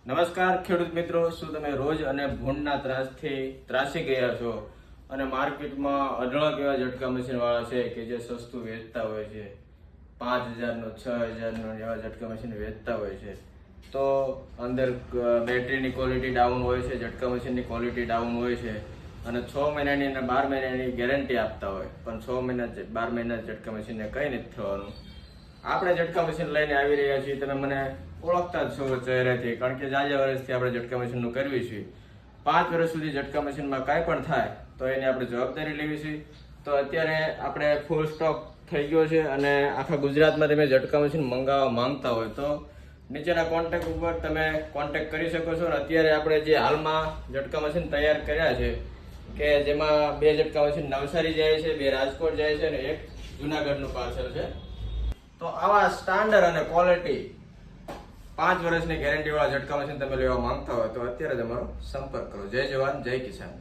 નમસ્કાર ખેડૂત મિત્રો, શું તમે રોજ અને ભૂંડના ત્રાસથી ત્રાસી ગયા છો અને માર્કેટમાં અઢળક એવા ઝટકા મશીન વાળા છે કે જે સસ્તું વેચતા હોય છે, 5,000નું 6,000નું એવા ઝટકા મશીન વેચતા હોય છે. તો અંદર બેટરીની ક્વોલિટી ડાઉન હોય છે, ઝટકા મશીનની ક્વોલિટી ડાઉન હોય છે અને 6 મહિનાની અને 12 મહિનાની ગેરંટી આપતા હોય, પણ 6 મહિના 12 મહિના ઝટકા મશીનને કંઈ નથી થવાનું. આપણે ઝટકા મશીન લઈને આવી રહ્યા છીએ. તમે મને ઓળખતા જ છો ચહેરેથી, કારણ કે જાજા વર્ષથી આપણે ઝટકા મશીનનું કરવી છીએ. 5 વર્ષ સુધી ઝટકા મશીનમાં કાંઈ પણ થાય તો એની આપણે જવાબદારી લેવી છે. તો અત્યારે આપણે ફૂલ સ્ટોક થઈ ગયો છે અને આખા ગુજરાતમાં તમે ઝટકા મશીન મંગાવવા માંગતા હોય તો નીચેના કોન્ટેક્ટ ઉપર તમે કોન્ટેક્ટ કરી શકો છો. અને અત્યારે આપણે જે હાલમાં ઝટકા મશીન તૈયાર કર્યા છે કે જેમાં 2 ઝટકા મશીન નવસારી જાય છે, 2 રાજકોટ જાય છે અને 1 જુનાગઢનું પાર્સલ છે. તો આવા સ્ટાન્ડર્ડ અને ક્વોલિટી 5 વર્ષની ગેરંટી વાળા ઝટકા મશીન તમે લેવા માંગતા હોય તો અત્યારે જ અમારો સંપર્ક કરો. જય જવાન, જય કિસાન.